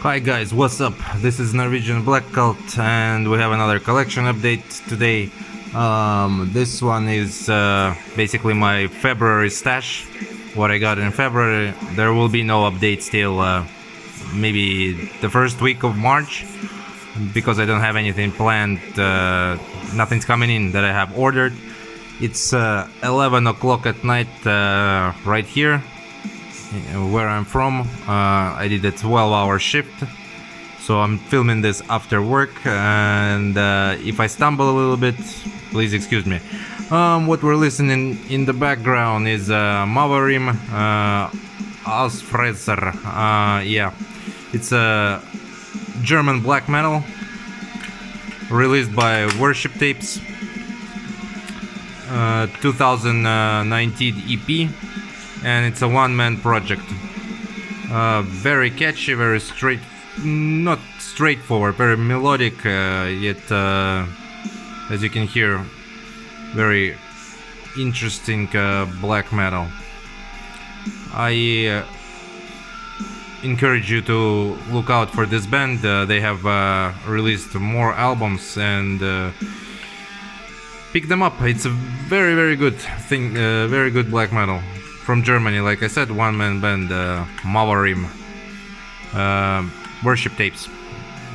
Hi guys, what's up? This is Norwegian Black Cult and we have another collection update today. This one is basically my February stash, what I got in February. There will be no updates till maybe the first week of March, because I don't have anything planned, nothing's coming in that I have ordered. It's 11 o'clock at night right here where I'm from. I did a 12-hour shift, so I'm filming this after work, and if I stumble a little bit, please excuse me. What we're listening in the background is Mavarim Ausfresser. Yeah, it's a German black metal released by Worship Tapes, 2019 EP, and it's a one-man project. Very catchy, very not straightforward, very melodic, yet as you can hear, very interesting black metal. I encourage you to look out for this band. They have released more albums, and pick them up. It's a very good thing, very good black metal from Germany. Like I said, one-man band, Mavarim, Worship Tapes.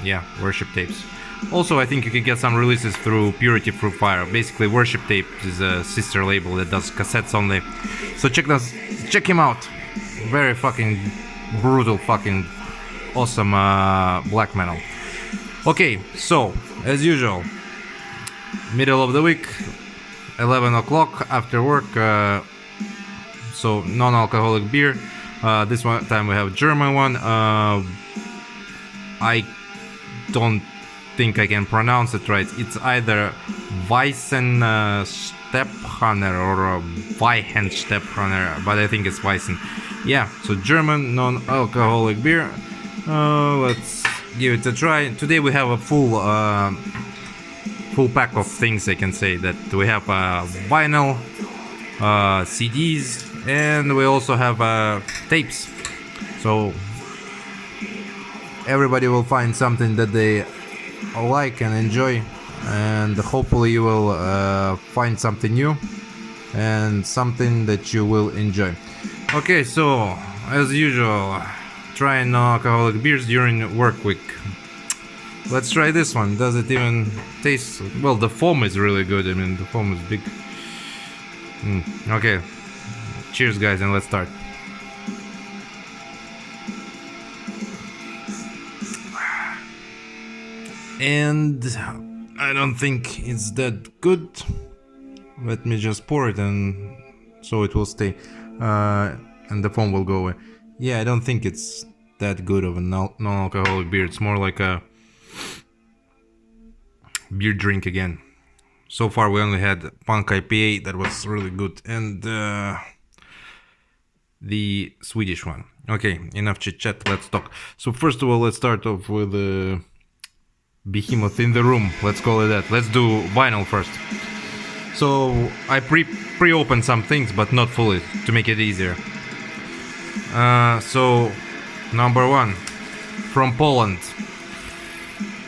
Yeah, Worship Tapes. Also, I think you can get some releases through Purity Through Fire. Basically, Worship Tape is a sister label that does cassettes only. So check him out. Very fucking brutal, fucking awesome black metal. Okay, so as usual, middle of the week, 11 o'clock after work. So non-alcoholic beer. This one time we have German one. I don't think I can pronounce it right. It's either Weissen Stepphanner or Weihen Stepphanner, but I think it's Weissen. Yeah, so German non-alcoholic beer. Let's give it a try. Today we have a full pack of things. I can say that we have vinyl, CDs, and we also have tapes. So everybody will find something that they like and enjoy, and hopefully you will find something new and something that you will enjoy. Okay, so as usual, trying non-alcoholic beers during work week. Let's try this one. Does it even taste well? The foam is really good. I mean, the foam is big. Okay, cheers guys, and let's start. And I don't think it's that good. Let me just pour it, and so it will stay, and the foam will go away. Yeah, I don't think it's that good of a non-alcoholic beer. It's more like a beer drink again. So far we only had Punk IPA that was really good, and the Swedish one. Okay, enough chit chat, let's talk. So first of all, let's start off with Behemoth in the Room, let's call it that. Let's do vinyl first. So I pre-opened some things, but not fully, to make it easier. So number one, from Poland.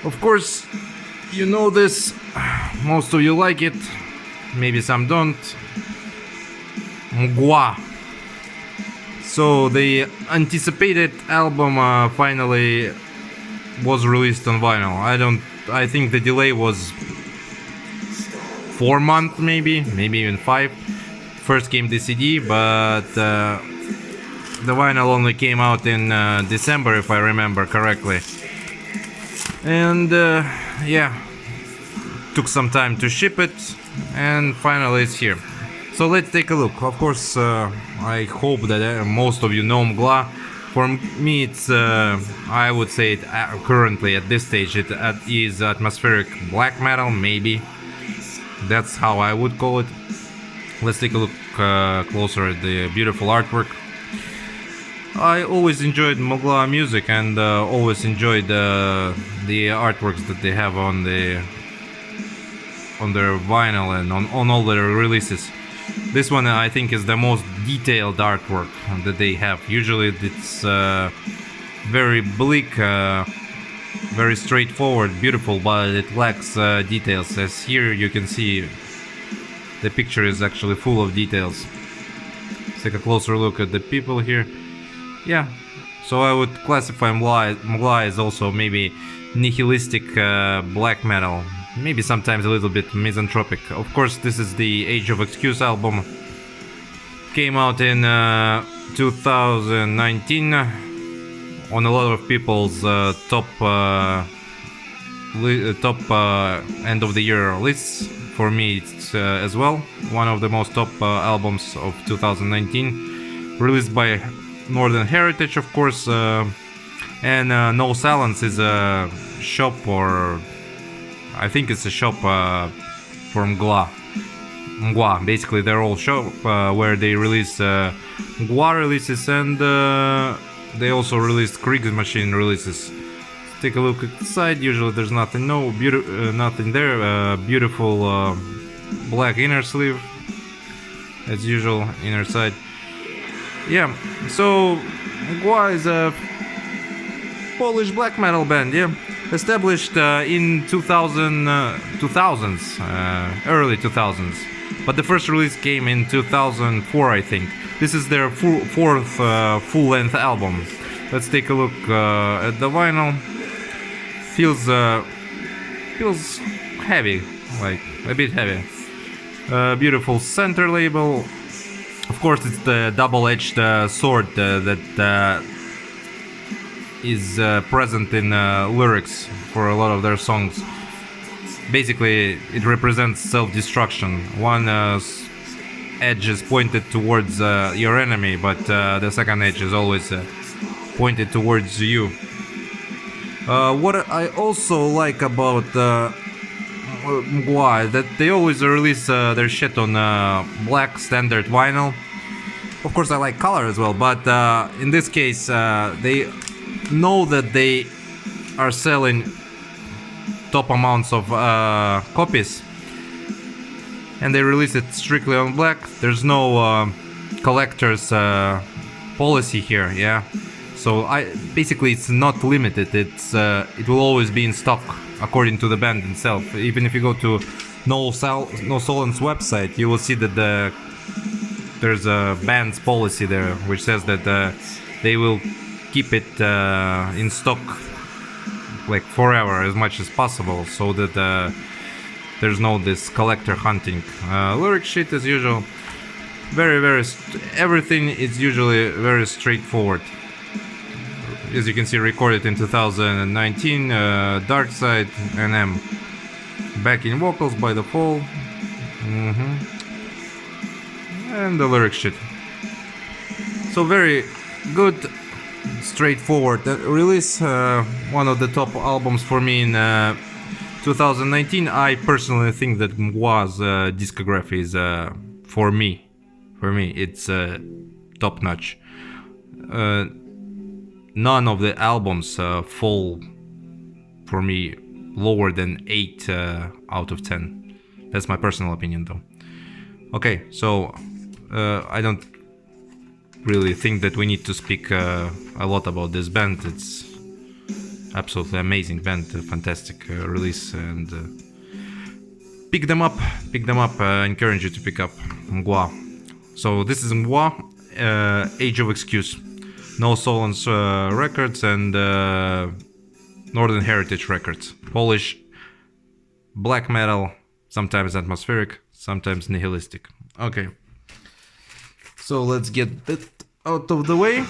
Of course, you know this, most of you like it, maybe some don't. Mgla. So the anticipated album finally was released on vinyl. I think the delay was 4 months, maybe even 5. First came the CD, but the vinyl only came out in December, if I remember correctly. And yeah, took some time to ship it, and finally it's here. So let's take a look. Of course, I hope that most of you know Mgla. For me, it's I would say it currently at this stage it is atmospheric black metal, maybe. That's how I would call it. Let's take a look closer at the beautiful artwork. I always enjoyed Mgla music, and always enjoyed the artworks that they have on their vinyl and on all their releases. This one I think is the most detailed artwork that they have. Usually it's very bleak, very straightforward, beautiful, but it lacks details. As here you can see, the picture is actually full of details. Let's take a closer look at the people here. Yeah, so I would classify Mgla as also maybe nihilistic black metal, maybe sometimes a little bit misanthropic. Of course, this is the Age of Excuse album. Came out in 2019 on a lot of people's top end of the year lists. For me, it's as well one of the most top albums of 2019, released by Northern Heritage, of course. And No Silence is a shop, or I think it's a shop for Mgla. Basically, they're all shop where they release Mgla releases, and they also released Kriegsmachine releases. Take a look at the side. Usually there's nothing, nothing there. Beautiful black inner sleeve, as usual, inner side. Yeah, so Mgla is a Polish black metal band, yeah, established in 2000s, early 2000s, but the first release came in 2004, I think. This is their fourth full-length album. Let's take a look at the vinyl. Feels heavy, like a bit heavy. Beautiful center label. Of course, it's the double-edged sword that is present in lyrics for a lot of their songs. Basically, it represents self-destruction. One edge is pointed towards your enemy, but the second edge is always pointed towards you. What I also like about Mgla is that they always release their shit on black standard vinyl. Of course, I like color as well, but in this case, they know that they are selling top amounts of copies, and they release it strictly on black. There's no collector's policy here, yeah. So basically it's not limited. It will always be in stock according to the band itself. Even if you go to No Silence website, you will see that there's a band's policy there, which says that they will keep it in stock like forever, as much as possible, so that there's no this collector hunting. Lyric sheet as usual, everything is usually very straightforward. As you can see, recorded in 2019, Dark Side NM. Backing vocals by The Fall. And the lyric sheet. So very good, straightforward release. One of the top albums for me in 2019. I personally think that Mgla's discography is, for me, it's top notch. None of the albums fall for me lower than 8 out of 10. That's my personal opinion, though. Okay, so I don't really think that we need to speak a lot about this band. It's absolutely amazing band, fantastic release, and pick them up. I encourage you to pick up Mgla. So this is Mgla, Age of Excuse. No Silence Records and Northern Heritage Records. Polish black metal, sometimes atmospheric, sometimes nihilistic. Okay, so let's get that out of the way.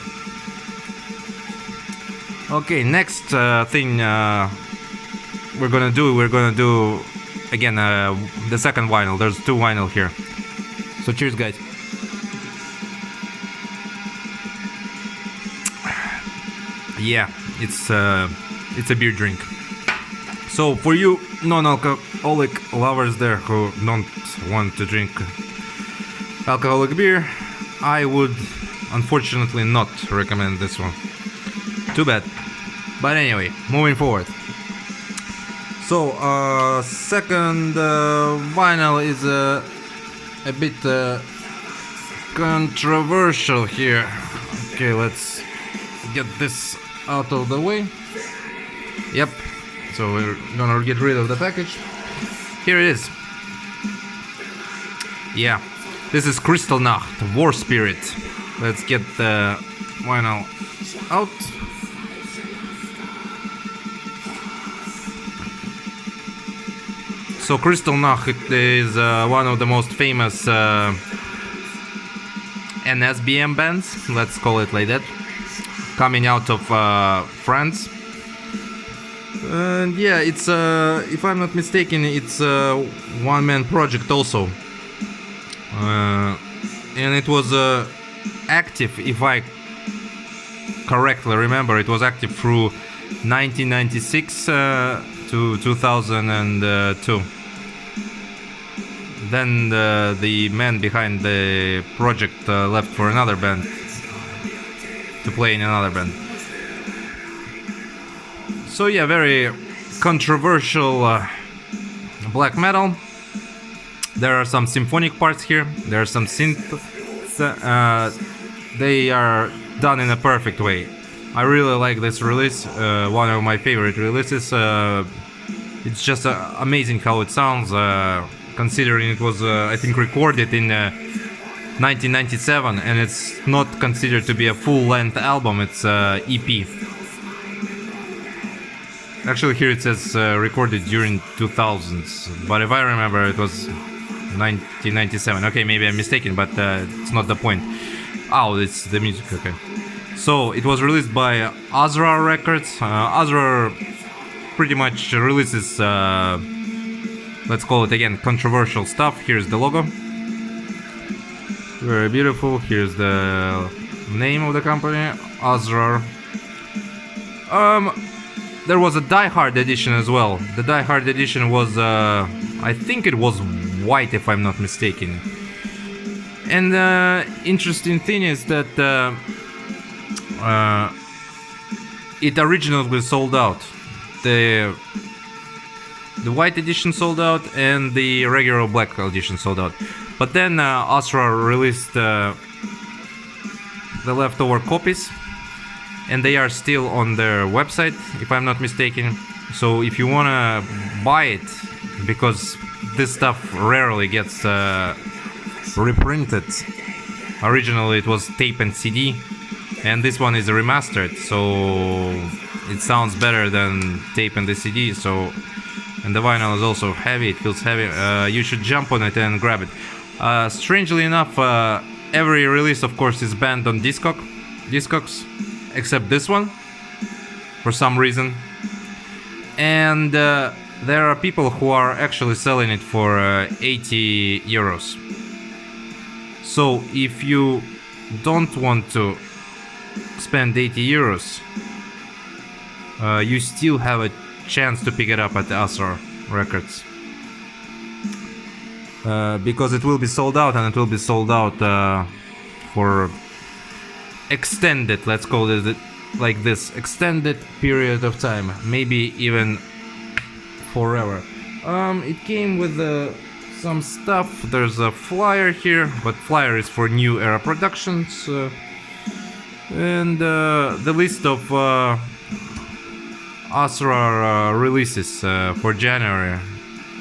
Okay, next thing we're gonna do again the second vinyl. There's 2 vinyl here. So cheers, guys. Yeah, it's a beer drink. So for you non-alcoholic lovers there who don't want to drink alcoholic beer, I would unfortunately not recommend this one. Too bad. But anyway, moving forward. So second vinyl is a bit controversial here. Okay, let's get this out of the way. Yep. So we're gonna get rid of the package. Here it is. Yeah. This is Kristallnacht, War Spirit. Let's get the vinyl out. So Kristallnacht is one of the most famous NSBM bands, let's call it like that, coming out of France. And yeah, it's if I'm not mistaken, it's a one-man project also, and it was active, if I correctly remember, it was active through 1996 to 2002. Then the man behind the project left for another band to play in another band. So yeah, very controversial black metal. There are some symphonic parts here. There are some synth. They are done in a perfect way. I really like this release. One of my favorite releases. It's just amazing how it sounds, considering it was, I think, recorded in 1997, and it's not considered to be a full-length album. It's EP. Actually, here it says recorded during 2000s, but if I remember, it was 1997. Okay, maybe I'm mistaken, but it's not the point. Oh, it's the music. Okay. So it was released by Azra Records. Azra pretty much releases, let's call it again, controversial stuff. Here's the logo. Very beautiful. Here's the name of the company, Azra. There was a Die Hard edition as well. The Die Hard edition was, I think it was white, if I'm not mistaken. And the interesting thing is that it originally sold out. The white edition sold out and the regular black edition sold out. But then Astra released the leftover copies, and they are still on their website, if I'm not mistaken. So if you wanna buy it, because this stuff rarely gets reprinted. Originally it was tape and CD, and this one is remastered, so it sounds better than tape and the CD. So, and the vinyl is also heavy, it feels heavy. You should jump on it and grab it. Strangely enough, every release, of course, is banned on Discogs, except this one, for some reason. And there are people who are actually selling it for 80 euros. So if you don't want to spend 80 euros, you still have a chance to pick it up at the Astra Records. Because it will be sold out, and it will be sold out for extended, let's call it like this, extended period of time, maybe even forever. It came with some stuff. There's a flyer here, but flyer is for New Era Productions, and the list of Astra releases for January.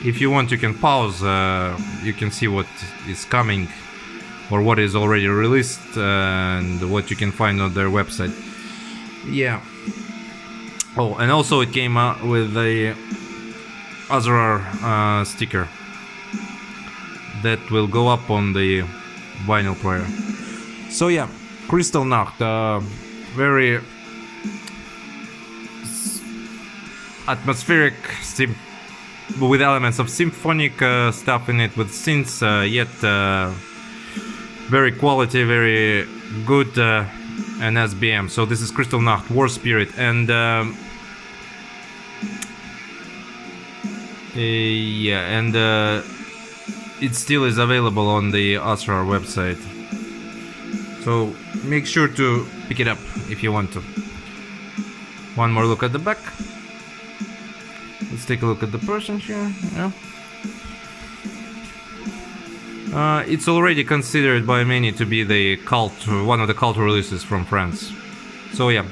If you want, you can pause, you can see what is coming or what is already released and what you can find on their website. Yeah. Oh, and also it came out with a Azra sticker that will go up on the vinyl player. So yeah, Kristallnacht, very atmospheric, with elements of symphonic stuff in it, with synths, yet very quality, very good and SBM. So this is Kristallnacht, War Spirit, and yeah, and it still is available on the Astra website. So make sure to pick it up if you want to. One more look at the back. Let's take a look at the person here. Yeah. It's already considered by many to be the cult, one of the cult releases from France. So yeah.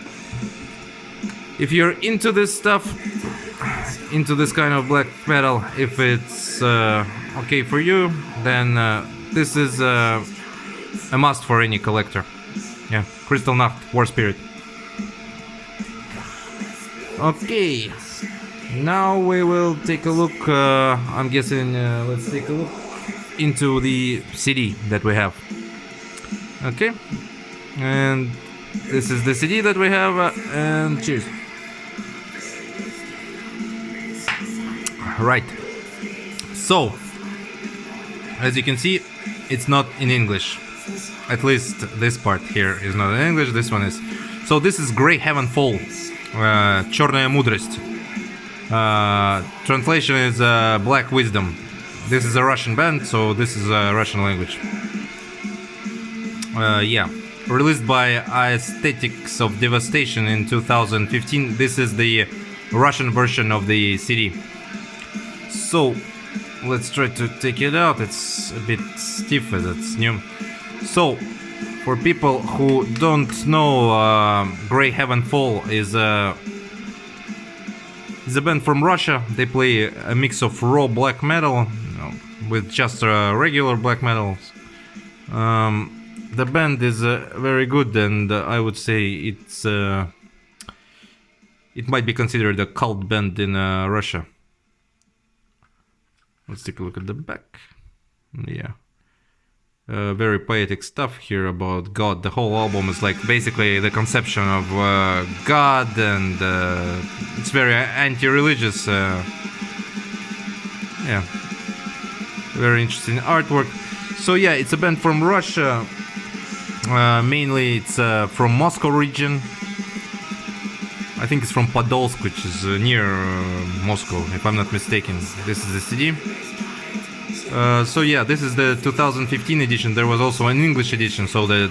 if you're into this stuff, into this kind of black metal, if it's okay for you, then this is a must for any collector. Yeah, Kristallnacht, War Spirit. Okay, now we will take a look, I'm guessing, let's take a look into the CD that we have. Okay, and this is the CD that we have, and cheers. Right, so as you can see, it's not in English. At least this part here is not in English, this one is. So this is Grey Heaven Fall, Черная мудрость. Translation is Black Wisdom. This is a Russian band, so this is a Russian language. Yeah, released by Aesthetics of Devastation in 2015. This is the Russian version of the CD. So let's try to take it out. It's a bit stiff as it's new. So for people who don't know, Grey Heaven Fall is a band from Russia. They play a mix of raw black metal with just regular black metal. The band is very good, and I would say it might be considered a cult band in Russia. Let's take a look at the back. Yeah. Very poetic stuff here about God. The whole album is like basically the conception of God, and it's very anti-religious. Yeah. Very interesting artwork. So yeah, it's a band from Russia. Mainly it's from Moscow region. I think it's from Podolsk, which is near Moscow, if I'm not mistaken. This is the CD. So yeah, this is the 2015 edition. There was also an English edition, so the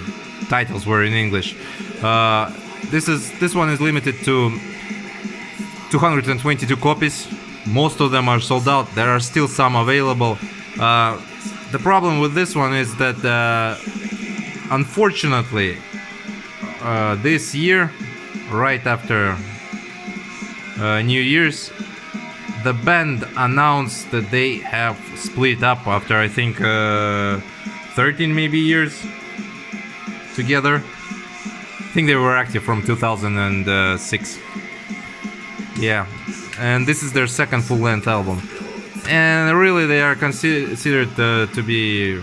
titles were in English. This one is limited to 222 copies. Most of them are sold out. There are still some available. The problem with this one is that unfortunately this year, right after New Year's, the band announced that they have split up after I think 13 maybe years together. I think they were active from 2006. Yeah, and this is their second full-length album. And really they are considered to be,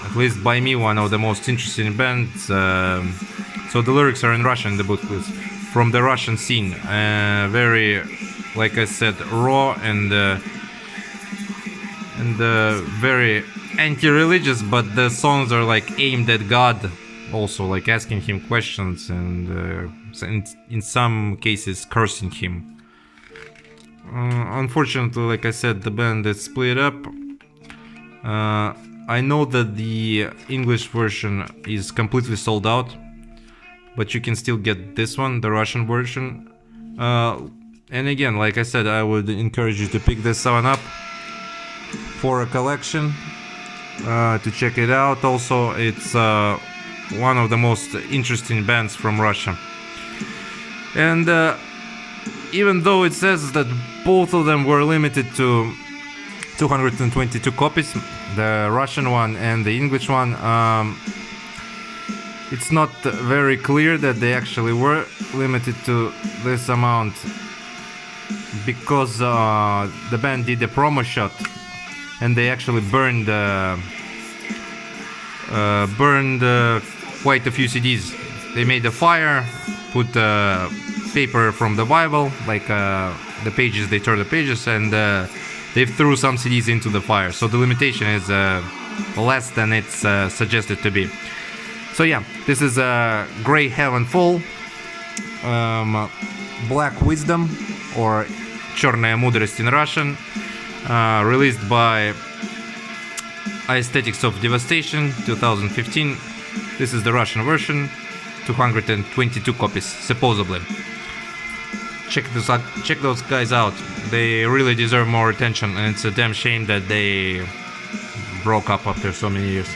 at least by me, one of the most interesting bands. So the lyrics are in Russian, the booklets, from the Russian scene. Very, like I said, raw and very anti-religious, but the songs are like aimed at God, also like asking him questions, and in some cases cursing him. Unfortunately, like I said, the band is split up. I know that the English version is completely sold out, but you can still get this one, the Russian version. And again, like I said, I would encourage you to pick this one up for a collection, to check it out. Also, it's one of the most interesting bands from Russia. And even though it says that both of them were limited to 222 copies, the Russian one and the English one, it's not very clear that they actually were limited to this amount, because the band did a promo shot and they actually burned quite a few CDs. They made a fire, put paper from the Bible, like the pages, they tore the pages, and they threw some CDs into the fire. So the limitation is less than it's suggested to be. So yeah, this is Grey Heaven Fall, Black Wisdom, or Черная мудрость in Russian, released by Aesthetics of Devastation 2015. This is the Russian version, 222 copies, supposedly. Check those guys out. They really deserve more attention, and it's a damn shame that they broke up after so many years.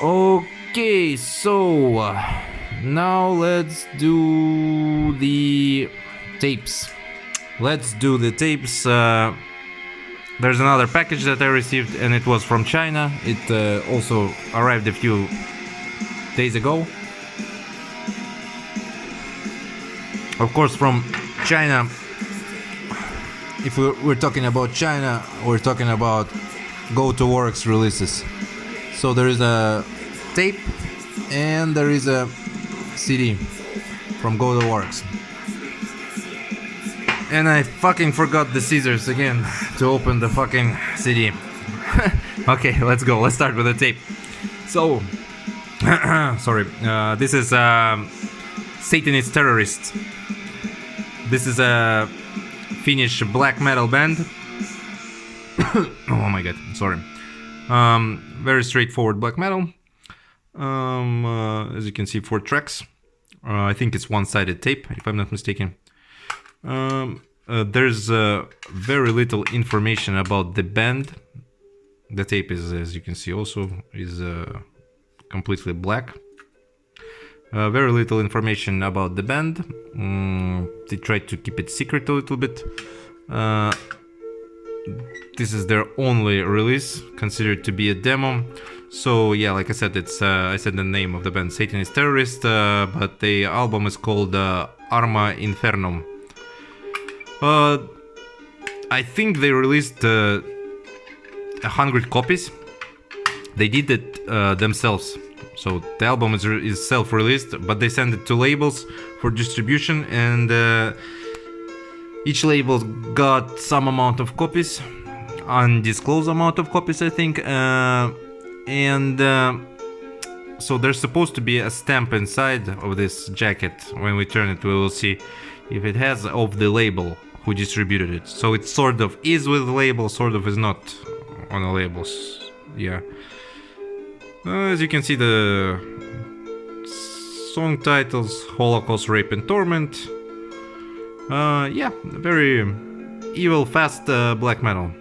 Okay, so now let's do the tapes. Let's do the tapes. There's another package that I received, and it was from China. It also arrived a few days ago. Of course, from China, if we're talking about China, we're talking about Go-to-Works releases. So there is a tape and there is a CD from Go-to-Works. And I fucking forgot the scissors again to open the fucking CD. Okay, let's go. Let's start with the tape. So, sorry. This is Satanist Terrorist. This is a Finnish black metal band. Oh my god, sorry. Very straightforward black metal. As you can see, 4 tracks. I think it's one-sided tape, if I'm not mistaken. There's very little information about the band. The tape is, as you can see, also is completely black. Very little information about the band. They tried to keep it secret a little bit. This is their only release, considered to be a demo. So yeah, like I said, it's I said the name of the band, Satanist Terrorist, but the album is called Arma Infernum. I think they released 100 copies. They did it themselves. So the album is self-released, but they send it to labels for distribution, and each label got some amount of copies, undisclosed amount of copies, I think, so there's supposed to be a stamp inside of this jacket. When we turn it, we will see if it has of the label who distributed it. So it sort of is with the label, sort of is not on the labels. Yeah. As you can see, the song titles: Holocaust, Rape and Torment. Yeah, very evil, fast black metal.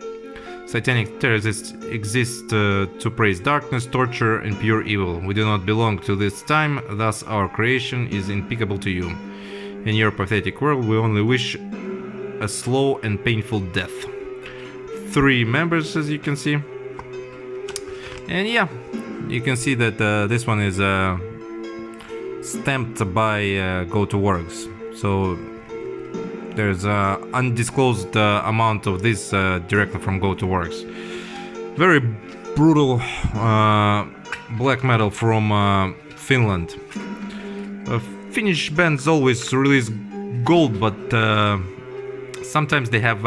Satanic terrorists exist to praise darkness, torture and pure evil. We do not belong to this time, thus our creation is impeccable to you. In your pathetic world, we only wish a slow and painful death. 3 members, as you can see. And yeah, you can see that this one is stamped by Go-to-Works. So there's an undisclosed amount of this directly from Go-to-Works. Very brutal black metal from Finland. Finnish bands always release gold, but sometimes they have,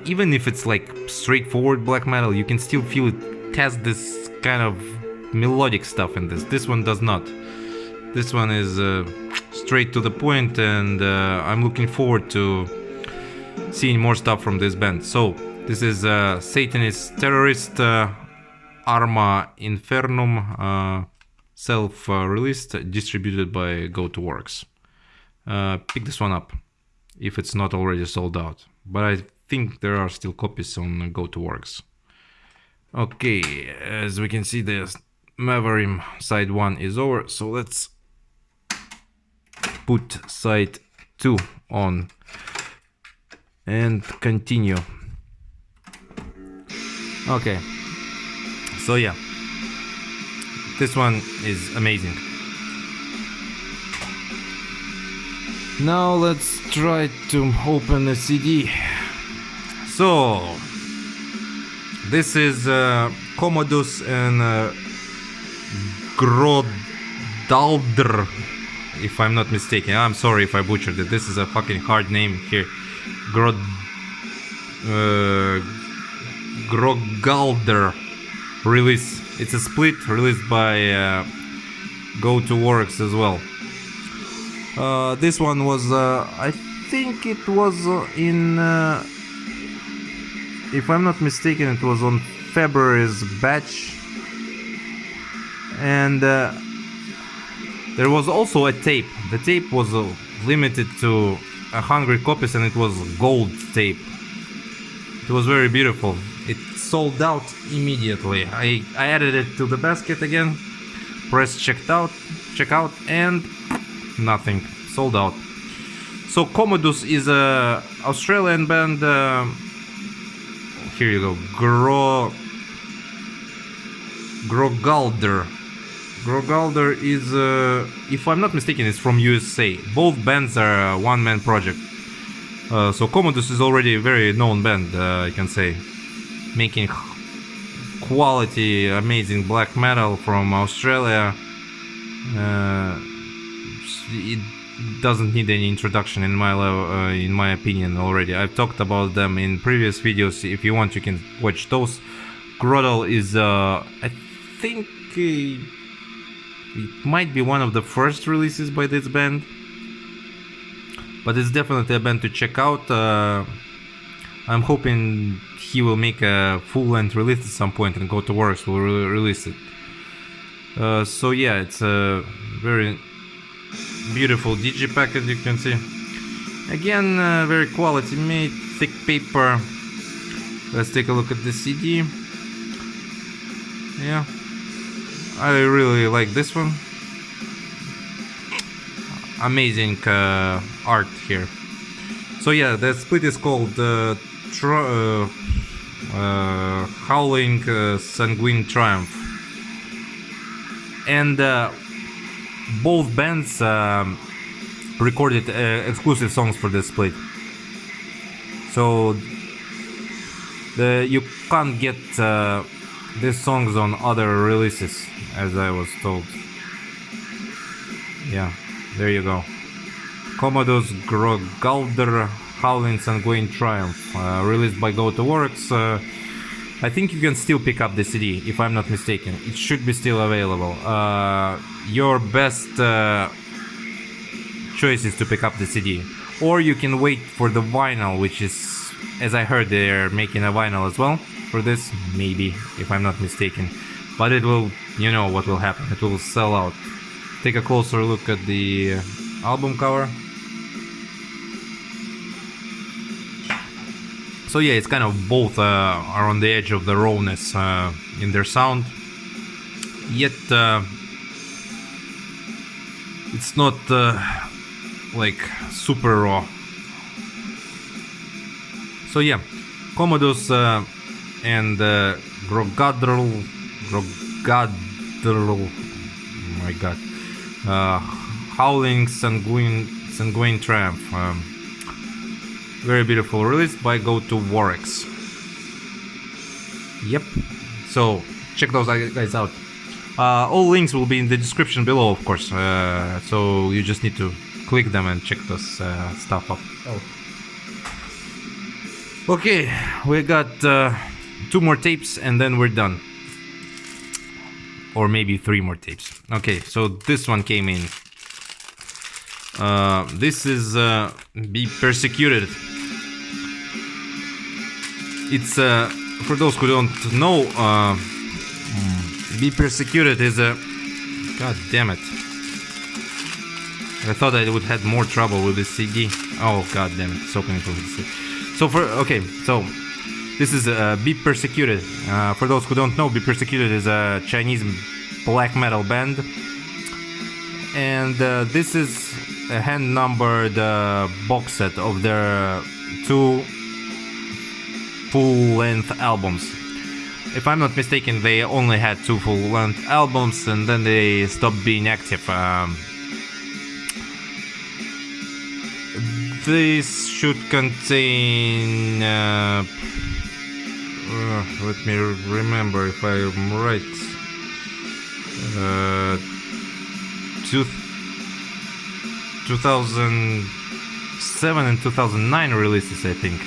even if it's like straightforward black metal, you can still feel it has this kind of melodic stuff in this. This one does not. This one is straight to the point, and I'm looking forward to seeing more stuff from this band. So this is Satanist Terrorist, Arma Infernum, self-released, distributed by Go-to-Works. Pick this one up if it's not already sold out, but I think there are still copies on Go-to-Works. Okay, as we can see, the Mavarim side 1 is over, so let's put side 2 on and continue. Okay, so yeah, this one is amazing. Now let's try to open the CD. So this is Kommodus and Grógaldr, if I'm not mistaken. I'm sorry if I butchered it. This is a fucking hard name here. Grógaldr release. It's a split released by Go-to-Works as well. This one was, I think it was in, if I'm not mistaken, it was on February's batch. And there was also a tape. The tape was limited to 100 copies, and it was gold tape. It was very beautiful. It sold out immediately. I added it to the basket again, pressed check out, and nothing, sold out. So Kommodus is a Australian band. Here you go, Grógaldr. Grógaldr is, if I'm not mistaken, it's from USA. Both bands are a one-man project. So Kommodus is already a very known band, I can say, making quality, amazing black metal from Australia. It doesn't need any introduction in my opinion already. I've talked about them in previous videos. If you want, you can watch those. Krodel is, I think, it might be one of the first releases by this band, but it's definitely a band to check out. I'm hoping he will make a full-length release at some point, and Go to Works will release it. So yeah, it's a very beautiful digipack, as you can see. Again, very quality made, thick paper. Let's take a look at the CD. Yeah, I really like this one. Amazing art here. So yeah, the split is called Howling Sanguine Triumph, and both bands recorded exclusive songs for this split. So you can't get these songs on other releases, as I was told. Yeah, there you go. Kommodus, Grógaldr, Howling Sanguine Triumph, released by Go to Works. I think you can still pick up the CD, if I'm not mistaken. It should be still available. Your best choice is to pick up the CD, or you can wait for the vinyl, which is, as I heard, they're making a vinyl as well for this, maybe, if I'm not mistaken. But it will, you know what will happen, it will sell out. Take a closer look at the album cover. So yeah, it's kind of both are on the edge of the rawness in their sound, yet it's not like super raw. So yeah, Kommodus and Grógaldr, oh my god, Howling Sanguine Triumph. Very beautiful release by Go to Works. Yep. So check those guys out. All links will be in the description below, of course. So you just need to click them and check those stuff up. Oh. Okay, we got 2 more tapes and then we're done. Or maybe 3 more tapes. Okay, so this one came in. This is Be Persecuted. It's for those who don't know, Be Persecuted is a, god damn it, I thought I would have more trouble with this CD. Oh god damn it, so painful. So so this is Be Persecuted. For those who don't know, Be Persecuted is a Chinese black metal band, and this is a hand-numbered box set of their 2 full-length albums. If I'm not mistaken, they only had 2 full-length albums and then they stopped being active. This should contain let me remember if I'm right, 2007 and 2009 releases, I think.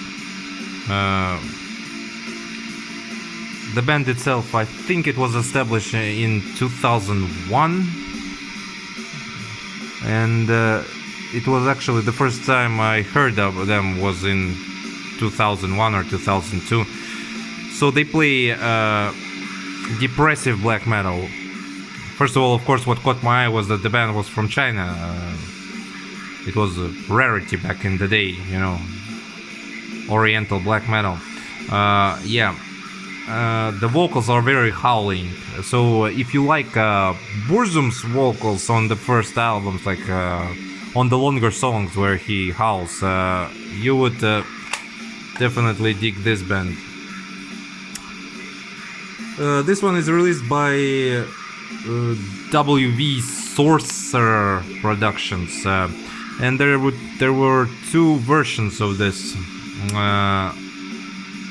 The band itself, I think it was established in 2001, and it was actually the first time I heard of them was in 2001 or 2002. So they play depressive black metal. First of all, of course, what caught my eye was that the band was from China. It was a rarity back in the day, you know, Oriental black metal. Yeah, the vocals are very howling. So if you like Burzum's vocals on the first albums, like on the longer songs where he howls, you would definitely dig this band. This one is released by WV Sorcerer Productions, and there were two versions of this.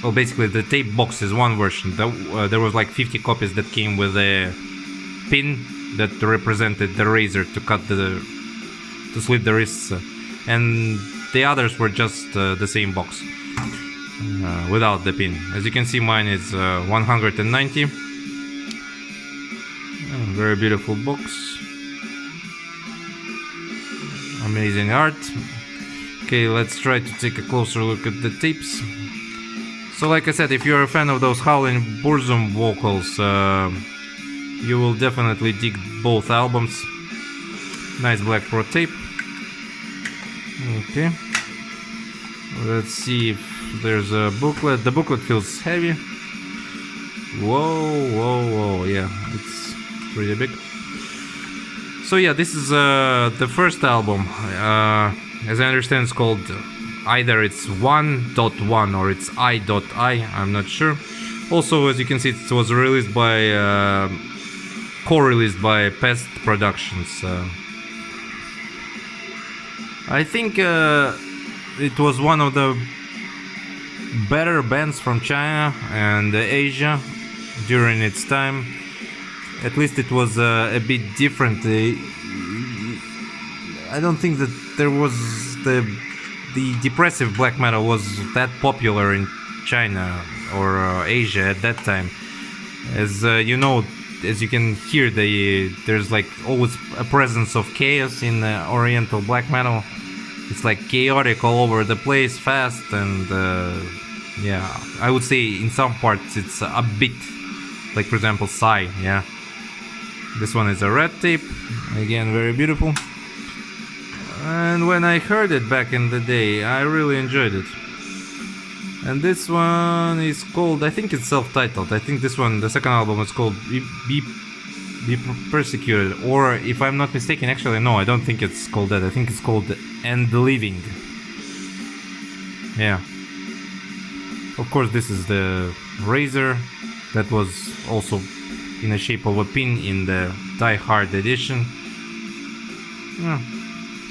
Well, basically the tape box is one version. There was like 50 copies that came with a pin that represented the razor to slit the wrists, and the others were just the same box without the pin. As you can see, mine is 190. Very beautiful box, amazing art. Okay, let's try to take a closer look at the tapes. So like I said, if you're a fan of those howling Burzum vocals, you will definitely dig both albums. Nice black pro tape. Okay, let's see if there's a booklet. The booklet feels heavy. Whoa, yeah, it's pretty big. So yeah, this is the first album. As I understand, it's called either it's 1.1 or it's I.I, I'm not sure. Also, as you can see, it was released by co-released by Pest Productions. I think it was one of the better bands from China and Asia during its time. At least it was a bit different. I don't think that there was the depressive black metal was that popular in China or Asia at that time. As you know, as you can hear, there's like always a presence of chaos in Oriental black metal. It's like chaotic all over the place, fast, and yeah, I would say in some parts it's a bit, like for example, Psy. Yeah, this one is a red tape, again very beautiful. And when I heard it back in the day, I really enjoyed it. And this one is called, I think it's self-titled. I think this one, the second album, is called Be Persecuted. Or if I'm not mistaken, actually no, I don't think it's called that. I think it's called End Living. Yeah. Of course, this is the razor that was also in the shape of a pin in the Die Hard edition. Yeah.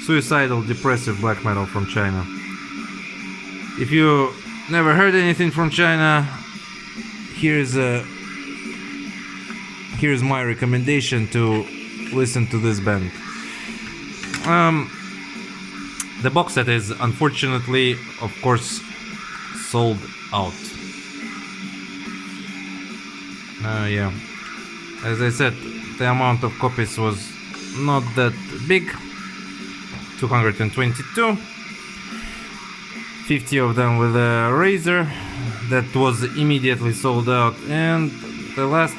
Suicidal, depressive black metal from China. If you never heard anything from China, here's my recommendation to listen to this band. The box set is unfortunately, of course, sold out. Yeah, as I said, the amount of copies was not that big. 222, 50 of them with a razor that was immediately sold out, and the last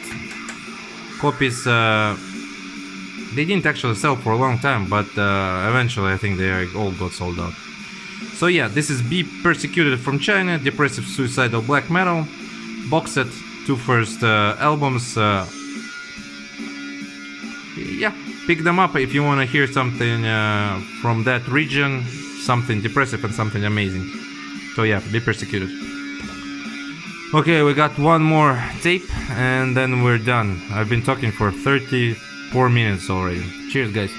copies they didn't actually sell for a long time, but eventually I think they all got sold out. So yeah, this is Be Persecuted from China, depressive suicidal black metal box set, two first albums. Yeah, pick them up if you want to hear something from that region, something depressive and something amazing. So yeah, Be Persecuted. Okay, we got one more tape and then we're done. I've been talking for 34 minutes already. Cheers, guys.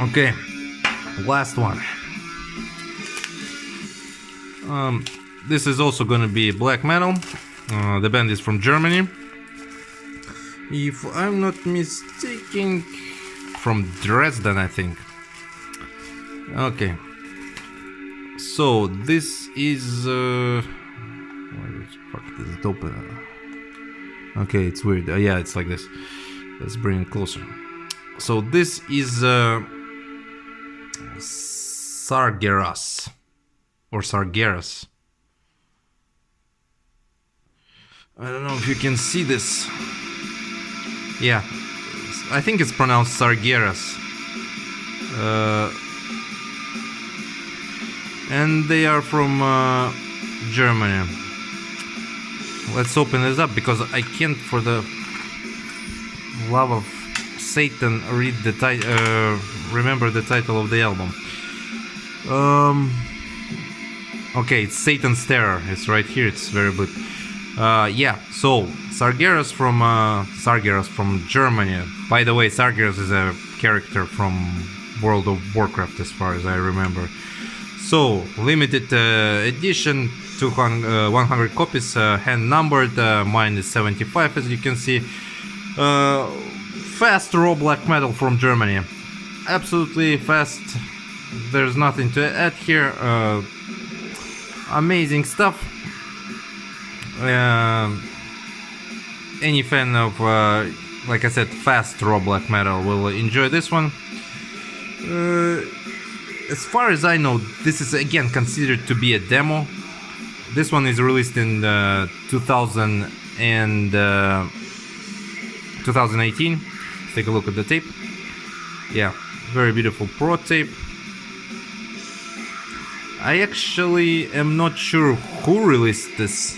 Okay, last one. This is also gonna be black metal. The band is from Germany. If I'm not mistaken, from Dresden, I think. Okay. So this is why the fuck does it open? Okay, it's weird. Yeah, it's like this. Let's bring it closer. So this is Sargeras or Sargeras. I don't know if you can see this. Yeah, I think it's pronounced Sargeras. And they are from Germany. Let's open this up because I can't, for the love of Satan, read the remember the title of the album. Okay, it's Satanist Terror. It's right here. It's very good. Yeah. So Sargeras from Germany. By the way, Sargeras is a character from World of Warcraft, as far as I remember. So limited edition, 100 copies, hand numbered. Mine is 75, as you can see. Fast raw black metal from Germany. Absolutely fast. There's nothing to add here. Amazing stuff. Any fan of, like I said, fast raw black metal will enjoy this one. As far as I know, this is again considered to be a demo. This one is released in 2018. Let's take a look at the tape. Yeah, very beautiful pro tape. I actually am not sure who released this.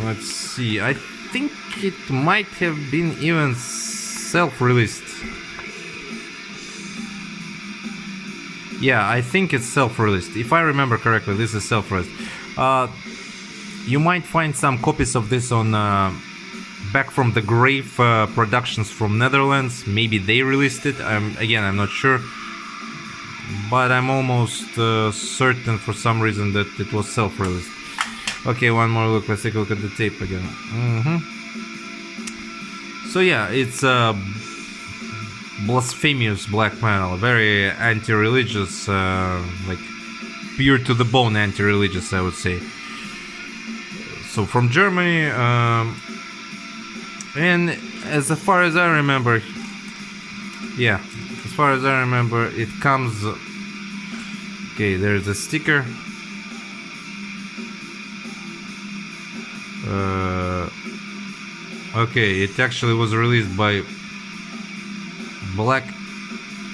Let's see. I think it might have been even self-released. Yeah, I think it's self-released. If I remember correctly, this is self-released. You might find some copies of this on Back from the Grave Productions from Netherlands. Maybe they released it. I'm not sure. But I'm almost certain for some reason that it was self-released. Okay, one more look. Let's take a look at the tape again. So yeah, it's blasphemous black metal, very anti-religious, like pure to the bone anti-religious, I would say. So from Germany, and as far as I remember, yeah, as far as I remember, it comes. Okay, there's a sticker. Okay, it actually was released by Black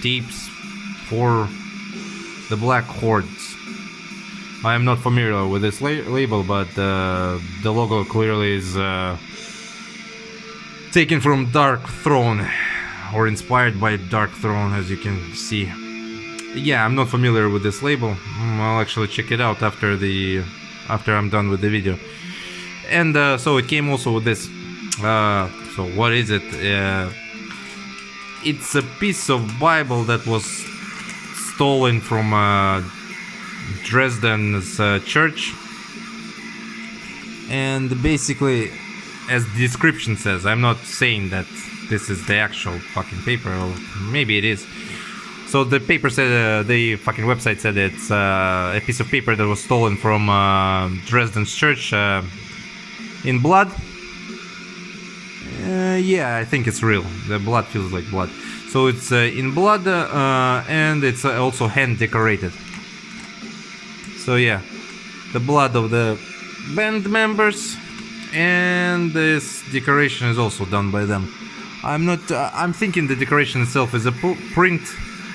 Tapes for the Black Hordes. I am not familiar with this label, but the logo clearly is taken from Dark Throne, or inspired by Dark Throne, as you can see. Yeah, I'm not familiar with this label. I'll actually check it out after I'm done with the video. And so it came also with this. So what is it? It's a piece of Bible that was stolen from Dresden's church. And basically, as the description says, I'm not saying that this is the actual fucking paper, or maybe it is. So the paper said, the fucking website said it's a piece of paper that was stolen from Dresden's church in blood. Yeah, I think it's real. The blood feels like blood. So it's in blood, and it's also hand decorated. So yeah, the blood of the band members, and this decoration is also done by them. I'm thinking the decoration itself is a print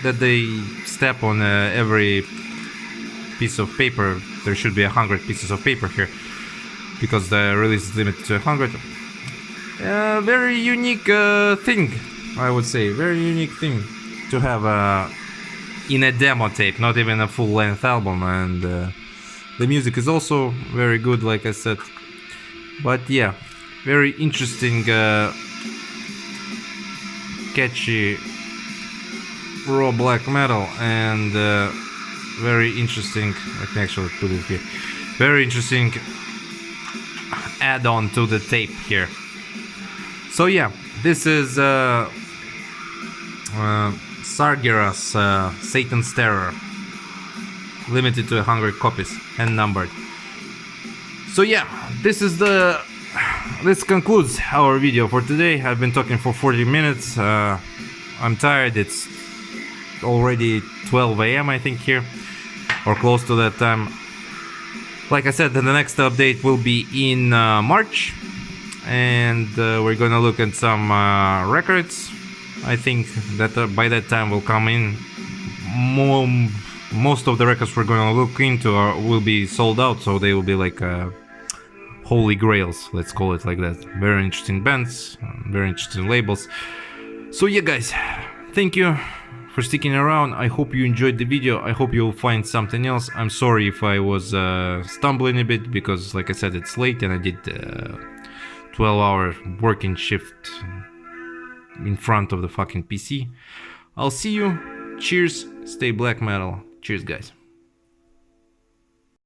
that they step on every piece of paper. There should be 100 pieces of paper here, because the release is limited to 100. Very unique thing, I would say. Very unique thing to have in a demo tape, not even a full-length album. And the music is also very good, like I said. But yeah, very interesting, catchy raw black metal, and very interesting. I can actually put it here. Very interesting add-on to the tape here. So yeah, this is Sargeras, Satanist Terror, limited to 100 copies and numbered. So yeah, this concludes our video for today. I've been talking for 40 minutes. I'm tired. It's already 12 AM I think here, or close to that time. Like I said, the next update will be in March, and we're gonna look at some records. I think that by that time will come in most of the records we're gonna look into will be sold out, so they will be like holy grails, let's call it like that. Very interesting bands, very interesting labels. So yeah guys, thank you for sticking around. I hope you enjoyed the video. I hope you'll find something else. I'm sorry if I was stumbling a bit, because like I said, it's late and I did 12-hour working shift in front of the fucking PC. I'll see you. Cheers. Stay black metal. Cheers guys.